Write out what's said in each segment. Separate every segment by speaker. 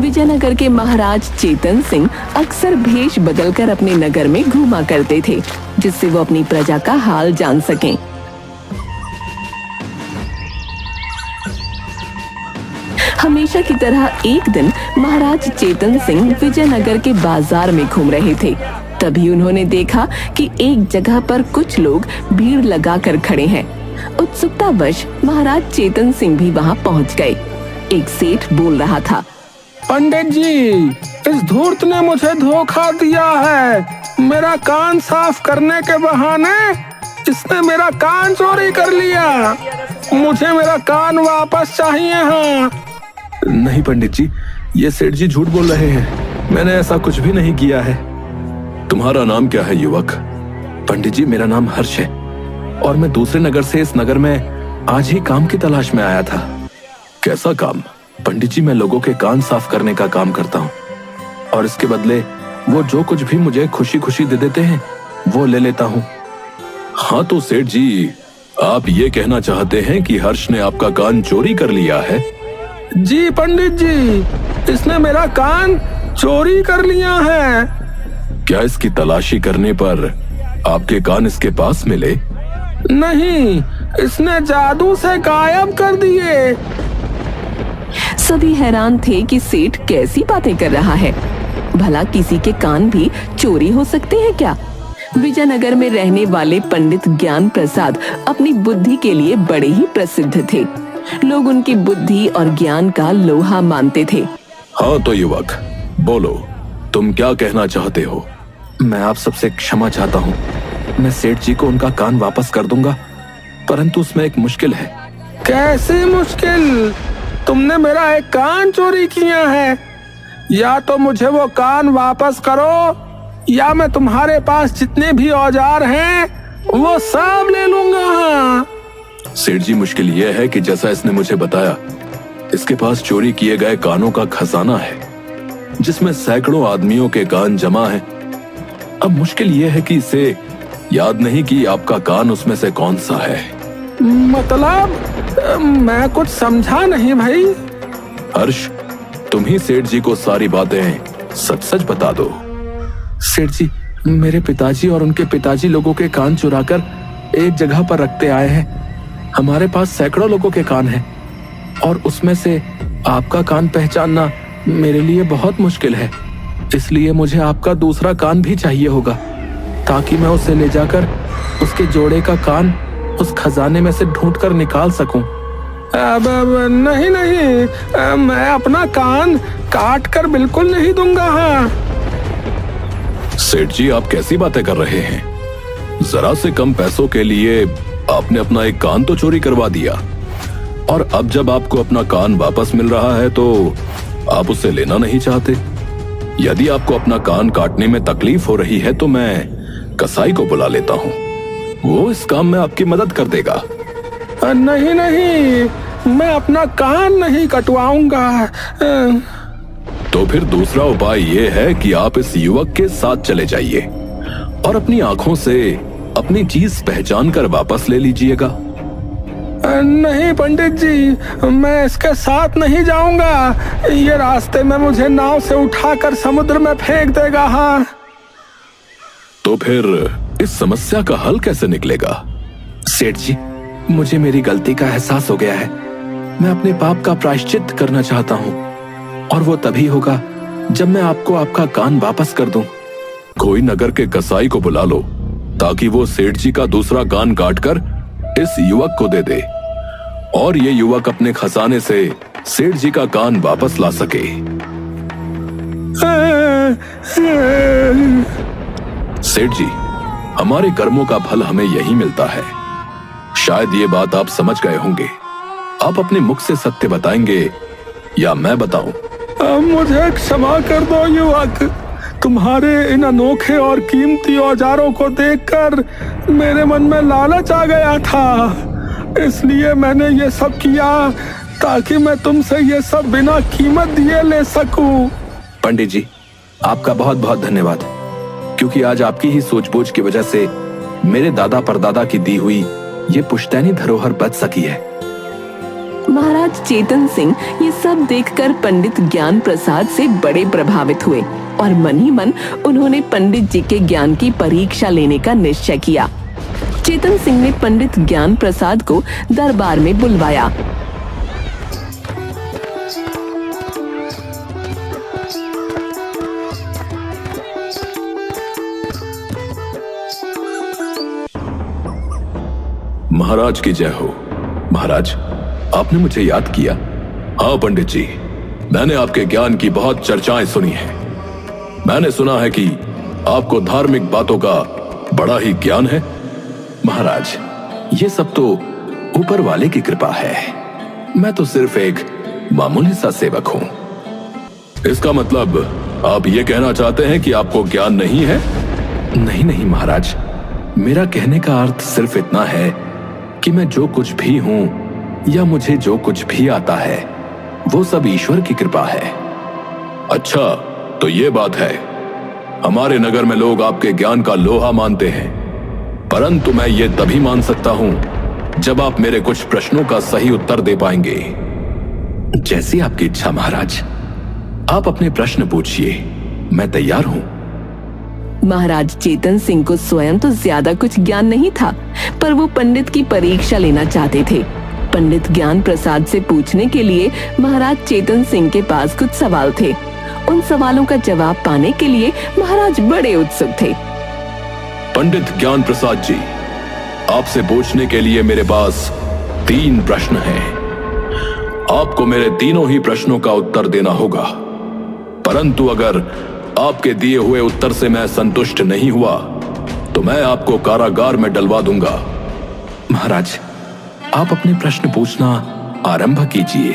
Speaker 1: विजयनगर के महाराज चेतन सिंह अक्सर भेष बदलकर अपने नगर में घूमा करते थे, जिससे वो अपनी प्रजा का हाल जान सकें। हमेशा की तरह एक दिन महाराज चेतन सिंह विजयनगर के बाजार में घूम रहे थे। तभी उन्होंने देखा कि एक जगह पर कुछ लोग भीड़ लगाकर खड़े हैं। उत्सुकतावश महाराज चेतन सिंह भी वहां पहुंच गए। एक सेठ बोल रहा था,
Speaker 2: पंडित जी, इस धूर्त ने मुझे धोखा दिया है। मेरा कान साफ करने के बहाने इसने मेरा कान चोरी कर लिया। मुझे मेरा कान वापस चाहिए। हाँ।
Speaker 3: नहीं पंडित जी, ये सेठ जी झूठ बोल रहे हैं। मैंने ऐसा कुछ भी नहीं किया है। तुम्हारा नाम क्या है युवक? पंडित जी, मेरा नाम हर्ष है और मैं दूसरे नगर से इस नगर में आज ही काम की तलाश में आया था। कैसा काम? पंडित जी, मैं लोगों के कान साफ करने का काम करता हूँ और इसके बदले वो जो कुछ भी मुझे खुशी खुशी दे देते हैं वो ले लेता हूँ। हाँ तो सेठ जी, आप ये कहना चाहते हैं कि हर्ष ने आपका कान चोरी कर लिया है?
Speaker 2: जी पंडित जी, इसने मेरा कान चोरी कर लिया है।
Speaker 3: क्या इसकी तलाशी करने पर आपके कान इसके पास मिले?
Speaker 2: नहीं, इसने जादू से गायब कर दिए।
Speaker 1: सभी हैरान थे कि सेठ कैसी बातें कर रहा है। भला किसी के कान भी चोरी हो सकते हैं क्या? विजयनगर में रहने वाले पंडित ज्ञान प्रसाद अपनी बुद्धि के लिए बड़े ही प्रसिद्ध थे। लोग उनकी बुद्धि और ज्ञान का लोहा मानते थे।
Speaker 3: हाँ तो युवक, बोलो, तुम क्या कहना चाहते हो? मैं आप सबसे क्षमा चाहता हूँ। मैं सेठ जी को उनका कान वापस कर दूंगा, परंतु उसमें एक मुश्किल है।
Speaker 2: कैसी मुश्किल? तुमने मेरा एक कान चोरी किया है। या तो मुझे वो कान वापस करो या मैं तुम्हारे पास जितने भी औजार हैं वो सब ले लूंगा।
Speaker 3: सेठ जी, मुश्किल यह है कि जैसा इसने मुझे बताया, इसके पास चोरी किए गए कानों का खजाना है जिसमें सैकड़ों आदमियों के कान जमा हैं। अब मुश्किल यह है कि इसे याद नहीं कि आपका कान उसमें से कौन सा है।
Speaker 2: मतलब मैं कुछ समझा नहीं भाई।
Speaker 3: हर्ष, तुम ही सेठ जी को सारी बातें सच सच बता दो।
Speaker 2: सेठ जी, मेरे पिताजी और उनके पिताजी लोगों के कान चुराकर एक जगह पर रखते आए हैं। हमारे पास सैकड़ों लोगों के कान हैं और उसमें से आपका कान पहचानना मेरे लिए बहुत मुश्किल है। इसलिए मुझे आपका दूसरा कान भी चाहिए होगा ताकि मैं उसे ले जाकर उसके जोड़े का कान उस खजाने में से ढूंढकर निकाल सकूं। अब नहीं नहीं, मैं अपना कान काट कर बिल्कुल नहीं दूंगा। हाँ।
Speaker 3: सेठ जी, आप कैसी बातें कर रहे हैं? जरा से कम पैसों के लिए आपने अपना एक कान तो चोरी करवा दिया और अब जब आपको अपना कान वापस मिल रहा है तो आप उसे लेना नहीं चाहते। यदि आपको अपना कान काटने में तकलीफ हो रही है तो मैं कसाई को बुला लेता हूँ, वो इस काम में आपकी मदद कर देगा।
Speaker 2: नहीं नहीं, मैं अपना कान नहीं कटवाऊंगा।
Speaker 3: तो फिर दूसरा उपाय ये है कि आप इस युवक के साथ चले जाइए और अपनी आंखों से अपनी चीज पहचान कर वापस ले लीजिएगा।
Speaker 2: नहीं पंडित जी, मैं इसके साथ नहीं जाऊंगा। ये रास्ते में मुझे नाव से उठाकर समुद्र में फेंक देगा। हाँ।
Speaker 3: तो फिर इस समस्या का हल कैसे निकलेगा?
Speaker 2: सेठ जी, मुझे मेरी गलती का एहसास हो गया है। मैं अपने पाप का प्रायश्चित करना चाहता हूँ और वो तभी होगा जब मैं आपको आपका कान वापस कर दूं।
Speaker 3: कोई नगर के कसाई को बुला लो ताकि वो सेठ जी का दूसरा कान काटकर इस युवक को दे दे और ये युवक अपने खजाने से सेठ जी का कान वापस ला सके। सेठ जी, हमारे कर्मों का फल हमें यही मिलता है। शायद ये बात आप समझ गए होंगे। आप अपने मुख से सत्य बताएंगे या मैं बताऊं?
Speaker 2: मुझे क्षमा कर दो युवक। तुम्हारे इन अनोखे और कीमती औजारों को देखकर मेरे मन में लालच आ गया था, इसलिए मैंने ये सब किया ताकि मैं तुमसे ये सब बिना कीमत दिए ले सकूं।
Speaker 3: पंडित जी, आपका बहुत बहुत धन्यवाद, क्योंकि आज आपकी ही सूझबूझ की वजह से मेरे दादा परदादा की दी हुई ये पुश्तैनी धरोहर बच सकी है।
Speaker 1: महाराज चेतन सिंह ये सब देखकर पंडित ज्ञान प्रसाद से बड़े प्रभावित हुए और मन ही मन उन्होंने पंडित जी के ज्ञान की परीक्षा लेने का निश्चय किया। चेतन सिंह ने पंडित ज्ञान प्रसाद को दरबार में बुलवाया।
Speaker 3: महाराज की जय हो। महाराज, आपने मुझे याद किया। हाँ पंडित जी, मैंने आपके ज्ञान की बहुत चर्चाएं सुनी हैं। मैंने सुना है कि आपको धार्मिक बातों का बड़ा ही ज्ञान है।
Speaker 2: महाराज, ये सब तो ऊपर वाले की कृपा है। मैं तो सिर्फ एक मामूली सा सेवक हूँ।
Speaker 3: इसका मतलब आप ये कहना चाहते हैं कि आपको ज्ञान नहीं है?
Speaker 2: नहीं नहीं महाराज, मेरा कहने का अर्थ सिर्फ इतना है कि मैं जो कुछ भी हूँ या मुझे जो कुछ भी आता है वो सब ईश्वर की कृपा है।
Speaker 3: अच्छा, तो ये बात है। हमारे नगर में लोग आपके ज्ञान का लोहा मानते हैं, परंतु मैं ये तभी मान सकता हूं जब आप मेरे कुछ प्रश्नों का सही उत्तर दे पाएंगे।
Speaker 2: जैसी आपकी इच्छा महाराज, आप अपने प्रश्न पूछिए, मैं तैयार हूं।
Speaker 1: महाराज चेतन सिंह को स्वयं तो ज्यादा कुछ ज्ञान नहीं था, पर वो पंडित की परीक्षा लेना चाहते थे। पंडित ज्ञान प्रसाद से पूछने के लिए महाराज चेतन सिंह के पास कुछ सवाल थे। उन सवालों का जवाब पाने के लिए महाराज बड़े उत्सुक थे।
Speaker 3: पंडित ज्ञान प्रसाद जी, आपसे पूछने के लिए मेरे पास 3 प्रश्न हैं। आपको मेरे तीनों ही प्रश्नों का उत्तर देना होगा, परंतु अगर आपके दिए हुए उत्तर से मैं संतुष्ट नहीं हुआ तो मैं आपको कारागार में डलवा दूंगा।
Speaker 2: महाराज, आप अपने प्रश्न पूछना आरंभ कीजिए।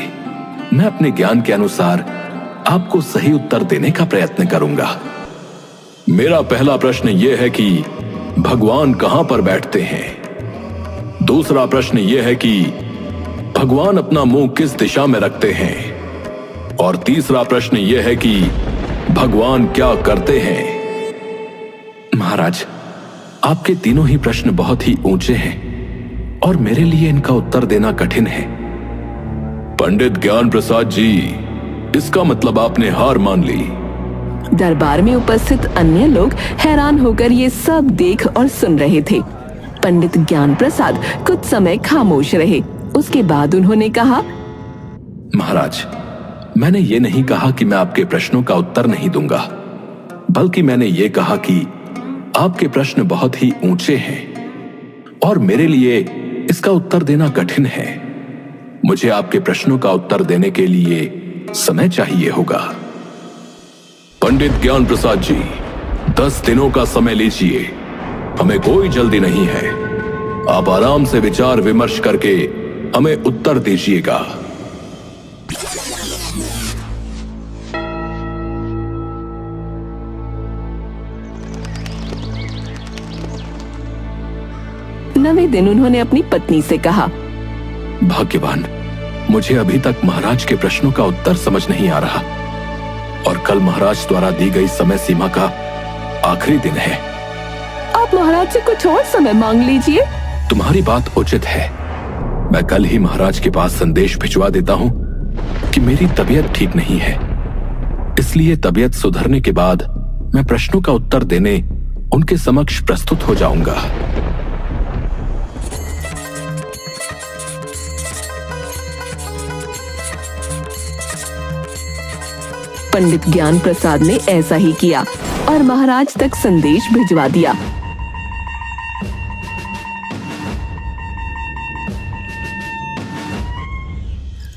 Speaker 2: मैं अपने ज्ञान के अनुसार आपको सही उत्तर देने का प्रयत्न करूंगा।
Speaker 3: मेरा पहला प्रश्न यह है कि भगवान कहां पर बैठते हैं। दूसरा प्रश्न यह है कि भगवान अपना मुंह किस दिशा में रखते हैं। और तीसरा प्रश्न यह है कि भगवान क्या करते हैं।
Speaker 2: महाराज, आपके तीनों ही प्रश्न बहुत ही ऊंचे हैं और मेरे लिए इनका उत्तर देना कठिन है।
Speaker 3: पंडित ज्ञान प्रसाद जी, इसका मतलब आपने हार मान ली।
Speaker 1: दरबार में उपस्थित अन्य लोग हैरान होकर ये सब देख और सुन रहे थे। पंडित ज्ञान प्रसाद कुछ समय खामोश रहे। उसके बाद उन्होंने कहा,
Speaker 2: महाराज, मैंने ये नहीं कहा कि मैं आपके प्रश्नों का उत्तर नहीं दूंगा, बल्कि मैंने ये कहा कि आपके प्रश्न बहुत ही ऊंचे हैं और मेरे लिए इसका उत्तर देना कठिन है। मुझे आपके प्रश्नों का उत्तर देने के लिए समय चाहिए होगा।
Speaker 3: पंडित ज्ञान प्रसाद जी, 10 दिनों का समय लीजिए। हमें कोई जल्दी नहीं है। आप आराम से विचार विमर्श करके हमें उत्तर दीजिएगा।
Speaker 1: नवे दिन उन्होंने अपनी पत्नी से कहा,
Speaker 2: भाग्यवान, मुझे अभी तक महाराज के प्रश्नों का उत्तर समझ नहीं आ रहा और कल महाराज द्वारा दी गई समय सीमा का आखिरी दिन है।
Speaker 1: आप महाराज से कुछ और समय मांग लीजिए।
Speaker 2: तुम्हारी बात उचित है। मैं कल ही महाराज के पास संदेश भिजवा देता हूँ कि मेरी तबीयत ठीक नहीं है, इसलिए तबीयत सुधरने के बाद मैं प्रश्नों का उत्तर देने उनके समक्ष प्रस्तुत हो जाऊंगा।
Speaker 1: पंडित ज्ञान प्रसाद ने ऐसा ही किया और महाराज तक संदेश भिजवा दिया।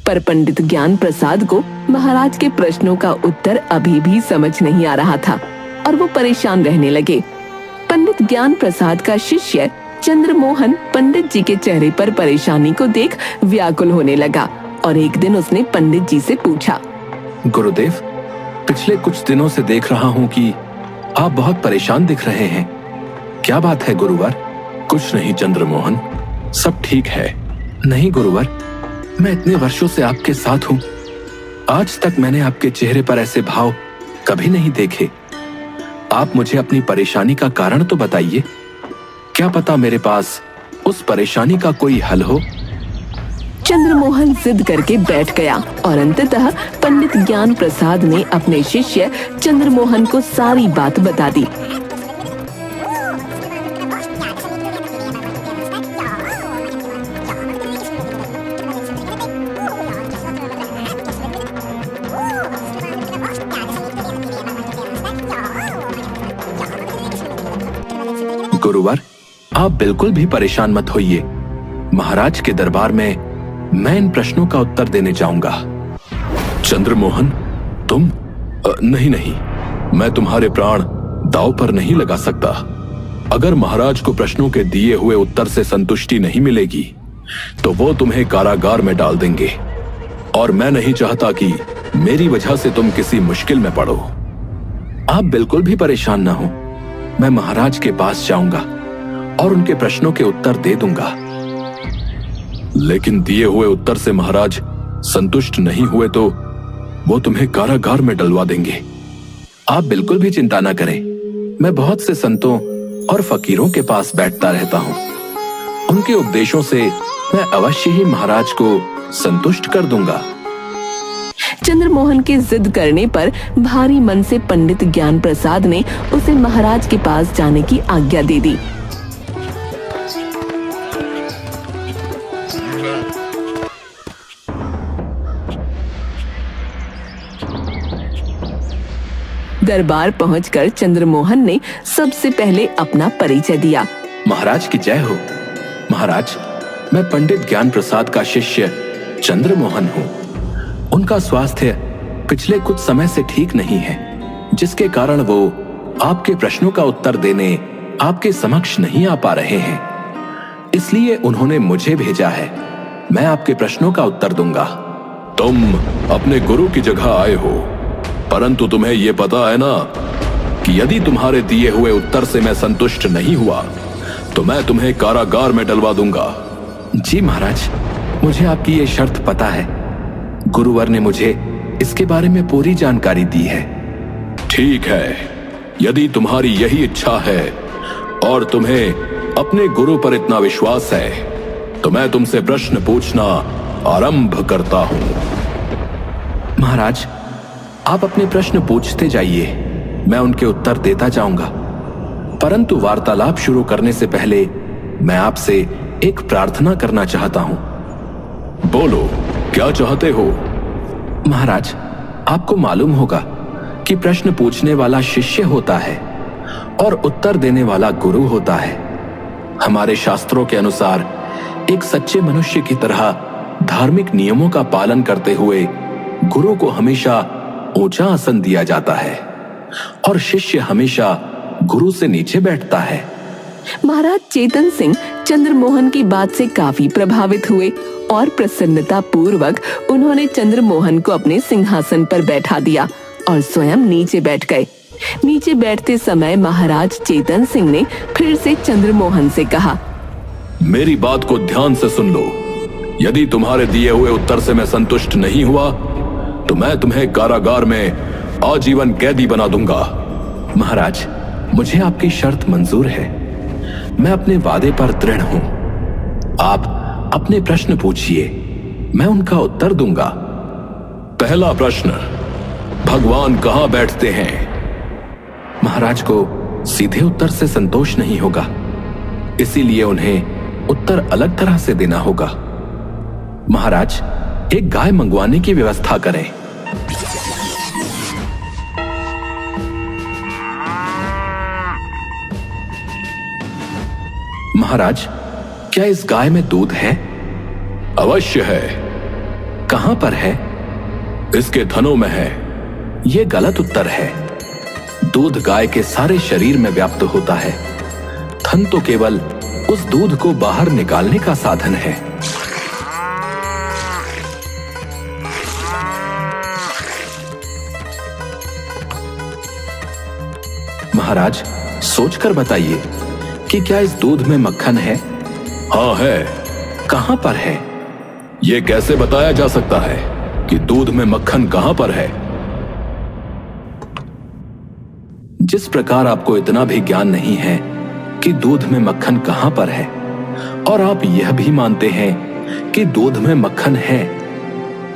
Speaker 1: पर पंडित ज्ञान प्रसाद को महाराज के प्रश्नों का उत्तर अभी भी समझ नहीं आ रहा था और वो परेशान रहने लगे। पंडित ज्ञान प्रसाद का शिष्य चंद्रमोहन पंडित जी के चेहरे पर परेशानी को देख व्याकुल होने लगा और एक दिन उसने पंडित जी से पूछा,
Speaker 2: गुरुदेव, पिछले कुछ दिनों से देख रहा हूं कि आप बहुत परेशान दिख रहे हैं। क्या बात है गुरुवर?
Speaker 3: कुछ नहीं चंद्रमोहन,
Speaker 2: सब ठीक है। नहीं गुरुवर, मैं इतने वर्षों से आपके साथ हूं, आज तक मैंने आपके चेहरे पर ऐसे भाव कभी नहीं देखे। आप मुझे अपनी परेशानी का कारण तो बताइए। क्या पता मेरे पास उस परेशानी का कोई हल हो।
Speaker 1: चंद्रमोहन जिद करके बैठ गया और अंततः पंडित ज्ञान प्रसाद ने अपने शिष्य चंद्रमोहन को सारी बात बता दी।
Speaker 3: गुरुवर, आप बिल्कुल भी परेशान मत होइए। महाराज के दरबार में मैं इन प्रश्नों का उत्तर देने जाऊंगा। चंद्रमोहन, तुम? नहीं, मैं तुम्हारे प्राण दांव पर नहीं लगा सकता। अगर महाराज को प्रश्नों के दिए हुए उत्तर से संतुष्टि नहीं मिलेगी तो वो तुम्हें कारागार में डाल देंगे, और मैं नहीं चाहता कि मेरी वजह से तुम किसी मुश्किल में पड़ो। आप बिल्कुल भी परेशान ना हो। मैं महाराज के पास जाऊंगा और उनके प्रश्नों के उत्तर दे दूंगा। लेकिन दिए हुए उत्तर से महाराज संतुष्ट नहीं हुए तो वो तुम्हें कारागार में डलवा देंगे। आप बिल्कुल भी चिंता ना करें। मैं बहुत से संतों और फकीरों के पास बैठता रहता हूं। उनके उपदेशों से मैं अवश्य ही महाराज को संतुष्ट कर दूंगा।
Speaker 1: चंद्रमोहन के जिद करने पर भारी मन से पंडित ज्ञान प्रसाद ने उसे महाराज के पास जाने की आज्ञा दे दी। दरबार पहुंचकर चंद्रमोहन ने सबसे पहले अपना परिचय दिया।
Speaker 3: महाराज की जय हो। महाराज, मैं पंडित ज्ञान प्रसाद का शिष्य चंद्रमोहन हूँ। उनका स्वास्थ्य पिछले कुछ समय से ठीक नहीं है, जिसके कारण वो आपके प्रश्नों का उत्तर देने आपके समक्ष नहीं आ पा रहे हैं। इसलिए उन्होंने मुझे भेजा है। मैं आपके प्रश्नों का उत्तर दूंगा। तुम अपने गुरु की जगह आए हो, परंतु तुम्हें यह पता है ना कि यदि तुम्हारे दिए हुए उत्तर से मैं संतुष्ट नहीं हुआ तो मैं तुम्हें कारागार में डलवा दूंगा।
Speaker 2: जी महाराज, मुझे आपकी ये शर्त पता है। गुरुवर ने मुझे इसके बारे में पूरी जानकारी दी है।
Speaker 3: ठीक है, यदि तुम्हारी यही इच्छा है और तुम्हें अपने गुरु पर इतना विश्वास है तो मैं तुमसे प्रश्न पूछना आरंभ करता हूं।
Speaker 2: महाराज, आप अपने प्रश्न पूछते जाइए, मैं उनके उत्तर देता जाऊंगा। परंतु वार्तालाप शुरू करने से पहले मैं आपसे एक प्रार्थना करना चाहता हूं।
Speaker 3: बोलो, क्या चाहते हो?
Speaker 2: महाराज, आपको मालूम होगा कि प्रश्न पूछने वाला शिष्य होता है और उत्तर देने वाला गुरु होता है। हमारे शास्त्रों के अनुसार एक सच्चे मनुष्य की तरह धार्मिक नियमों का पालन करते हुए गुरु को हमेशा ऊंचा आसन दिया जाता है और शिष्य हमेशा गुरु से नीचे बैठता है।
Speaker 1: महाराज चेतन सिंह चंद्रमोहन की बात से काफी प्रभावित हुए और प्रसन्नता पूर्वक उन्होंने चंद्रमोहन को अपने सिंहासन पर बैठा दिया और स्वयं नीचे बैठ गए। नीचे बैठते समय महाराज चेतन सिंह ने फिर से चंद्रमोहन से कहा,
Speaker 3: मेरी बात को ध्यान से सुन लो। यदि तुम्हारे दिए हुए उत्तर से मैं संतुष्ट नहीं हुआ तो मैं तुम्हें कारागार में आजीवन कैदी बना दूंगा।
Speaker 2: महाराज, मुझे आपकी शर्त मंजूर है। मैं अपने वादे पर दृढ़ हूं। आप अपने प्रश्न पूछिए, मैं उनका उत्तर दूंगा।
Speaker 3: पहला प्रश्न, भगवान कहां बैठते हैं?
Speaker 2: महाराज को सीधे उत्तर से संतोष नहीं होगा, इसीलिए उन्हें उत्तर अलग तरह से देना होगा। महाराज, एक गाय मंगवाने की व्यवस्था करें। महाराज, क्या इस गाय में दूध है?
Speaker 3: अवश्य है।
Speaker 2: कहां पर है?
Speaker 3: इसके थनों में है।
Speaker 2: यह गलत उत्तर है। दूध गाय के सारे शरीर में व्याप्त होता है। थन तो केवल उस दूध को बाहर निकालने का साधन है। महाराज, सोचकर बताइए कि क्या इस दूध में मक्खन है?
Speaker 3: हाँ है।
Speaker 2: कहां पर है?
Speaker 3: यह कैसे बताया जा सकता है कि दूध में मक्खन कहां पर है?
Speaker 2: जिस प्रकार आपको इतना भी ज्ञान नहीं है कि दूध में मक्खन कहां पर है, और आप यह भी मानते हैं
Speaker 3: कि दूध में मक्खन है।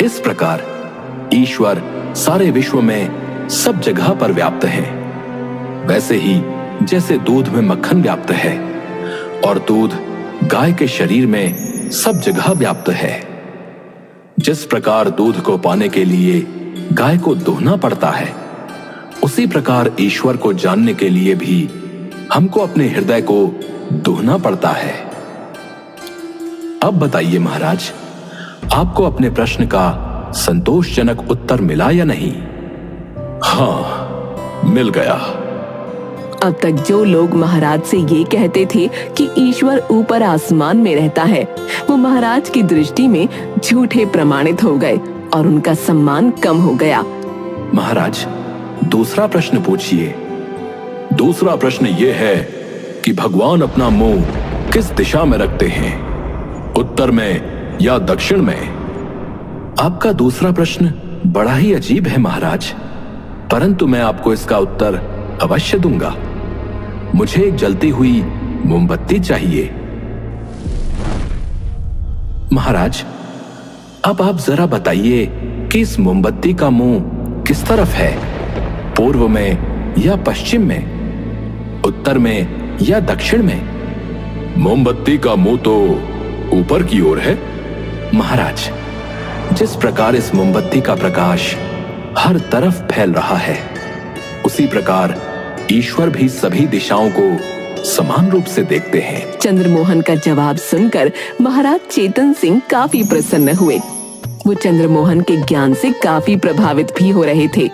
Speaker 3: इस प्रकार ईश्वर सारे विश्व में सब जगह पर व्याप्त है, वैसे ही जैसे दूध में मक्खन व्याप्त है और दूध गाय के शरीर में सब जगह व्याप्त है। जिस प्रकार दूध को पाने के लिए गाय को दूहना पड़ता है, उसी प्रकार ईश्वर को जानने के लिए भी हमको अपने हृदय को दूहना पड़ता है। अब बताइए महाराज, आपको अपने प्रश्न का संतोषजनक उत्तर मिला या नहीं?
Speaker 2: हाँ, मिल गया।
Speaker 1: अब तक जो लोग महाराज से ये कहते थे कि ईश्वर ऊपर आसमान में रहता है, वो महाराज की दृष्टि में झूठे प्रमाणित हो गए और उनका सम्मान कम हो गया।
Speaker 3: महाराज, दूसरा प्रश्न पूछिए।
Speaker 2: दूसरा प्रश्न ये है कि भगवान अपना मुंह किस दिशा में रखते हैं, उत्तर में या दक्षिण में?
Speaker 3: आपका दूसरा प्रश्न बड़ा ही अजीब है महाराज, परंतु मैं आपको इसका उत्तर अवश्य दूंगा। मुझे एक जलती हुई मोमबत्ती चाहिए। महाराज, अब आप जरा बताइए कि इस मोमबत्ती का मुंह किस तरफ है, पूर्व में या पश्चिम में, उत्तर में या दक्षिण में?
Speaker 2: मोमबत्ती का मुंह तो ऊपर की ओर है।
Speaker 3: महाराज, जिस प्रकार इस मोमबत्ती का प्रकाश हर तरफ फैल रहा है, उसी प्रकार ईश्वर भी सभी दिशाओं को समान रूप से देखते हैं।
Speaker 1: चंद्रमोहन का जवाब सुनकर महाराज चेतन सिंह काफी प्रसन्न हुए। वो चंद्रमोहन के ज्ञान से काफी प्रभावित भी हो रहे थे।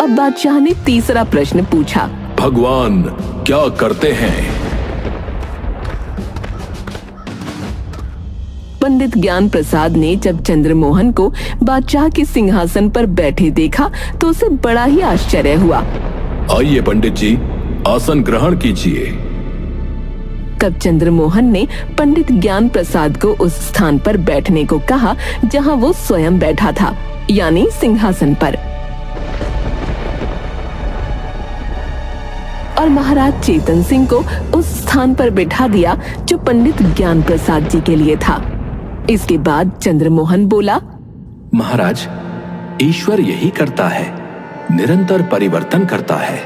Speaker 1: अब बादशाह ने तीसरा प्रश्न पूछा।
Speaker 2: भगवान क्या करते हैं?
Speaker 1: पंडित ज्ञान प्रसाद ने जब चंद्रमोहन को बादशाह के सिंहासन पर बैठे देखा तो उसे बड़ा ही आश्चर्य हुआ।
Speaker 2: आइए पंडित जी, आसन ग्रहण कीजिए।
Speaker 1: तब चंद्रमोहन ने पंडित ज्ञान प्रसाद को उस स्थान पर बैठने को कहा जहां वो स्वयं बैठा था, यानी सिंहासन पर। और महाराज चेतन सिंह को उस स्थान पर बिठा दिया जो पंडित ज्ञान प्रसाद जी के लिए था। इसके बाद चंद्रमोहन बोला,
Speaker 3: महाराज, ईश्वर यही करता है, निरंतर परिवर्तन करता है।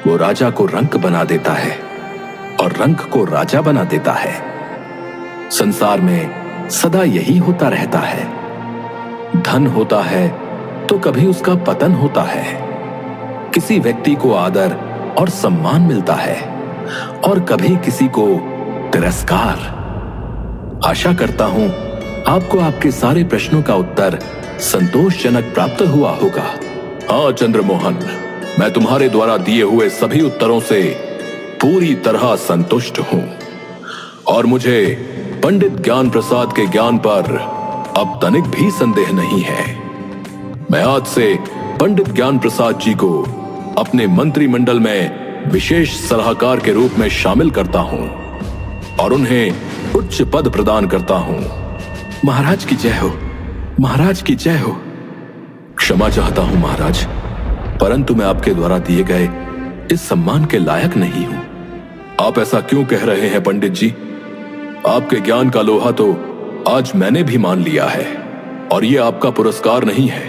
Speaker 3: वो राजा को रंक बना देता है और रंक को राजा बना देता है। संसार में सदा यही होता रहता है। धन होता है तो कभी उसका पतन होता है। किसी व्यक्ति को आदर और सम्मान मिलता है और कभी किसी को तिरस्कार। आशा करता हूं आपको आपके सारे प्रश्नों का उत्तर संतोषजनक प्राप्त हुआ होगा।
Speaker 2: हाँ चंद्रमोहन, मैं तुम्हारे द्वारा दिए हुए सभी उत्तरों से पूरी तरह संतुष्ट हूं और मुझे पंडित ज्ञान प्रसाद के ज्ञान पर अब तनिक भी संदेह नहीं है। मैं आज से पंडित ज्ञान प्रसाद जी को अपने मंत्रिमंडल में विशेष सलाहकार के रूप में शामिल करता हूं और उन्हें उच्च पद प्रदान करता हूं।
Speaker 3: महाराज की जय हो, महाराज की जय हो।
Speaker 2: क्षमा चाहता हूं महाराज, परंतु मैं आपके द्वारा दिए गए इस सम्मान के लायक नहीं हूं। आप ऐसा क्यों कह रहे हैं पंडित जी? आपके ज्ञान का लोहा तो आज मैंने भी मान लिया है और ये आपका पुरस्कार नहीं है,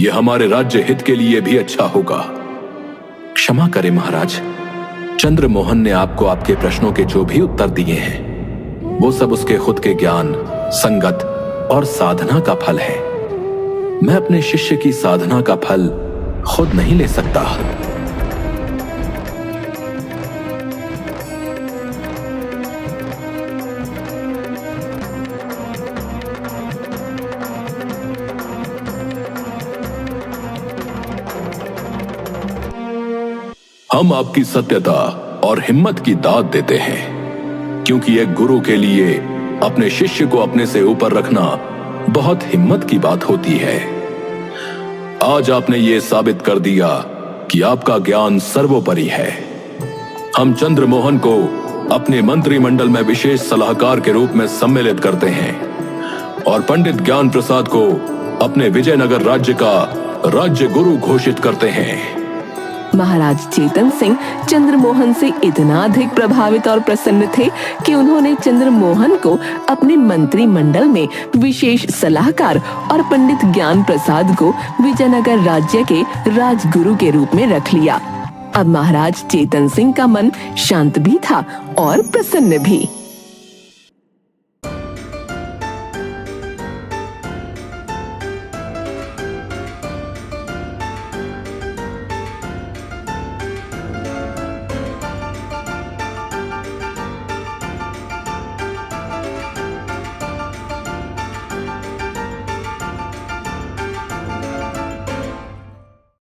Speaker 2: ये हमारे राज्य हित के लिए भी अच्छा होगा।
Speaker 3: क्षमा करें महाराज, चंद्रमोहन ने आपको आपके प्रश्नों के जो भी उत्तर दिए हैं वो सब उसके खुद के ज्ञान, संगत और साधना का फल है। मैं अपने शिष्य की साधना का फल खुद नहीं ले सकता।
Speaker 2: हम आपकी सत्यता और हिम्मत की दाद देते हैं, क्योंकि एक गुरु के लिए अपने शिष्य को अपने से ऊपर रखना बहुत हिम्मत की बात होती है। आज आपने ये साबित कर दिया कि आपका ज्ञान सर्वोपरि है। हम चंद्रमोहन को अपने मंत्रिमंडल में विशेष सलाहकार के रूप में सम्मिलित करते हैं और पंडित ज्ञान प्रसाद को अपने विजयनगर राज्य का राज्य गुरु घोषित करते हैं।
Speaker 1: महाराज चेतन सिंह चंद्रमोहन से इतना अधिक प्रभावित और प्रसन्न थे कि उन्होंने चंद्रमोहन को अपने मंत्रिमंडल में विशेष सलाहकार और पंडित ज्ञान प्रसाद को विजयनगर राज्य के राजगुरु के रूप में रख लिया। अब महाराज चेतन सिंह का मन शांत भी था और प्रसन्न भी।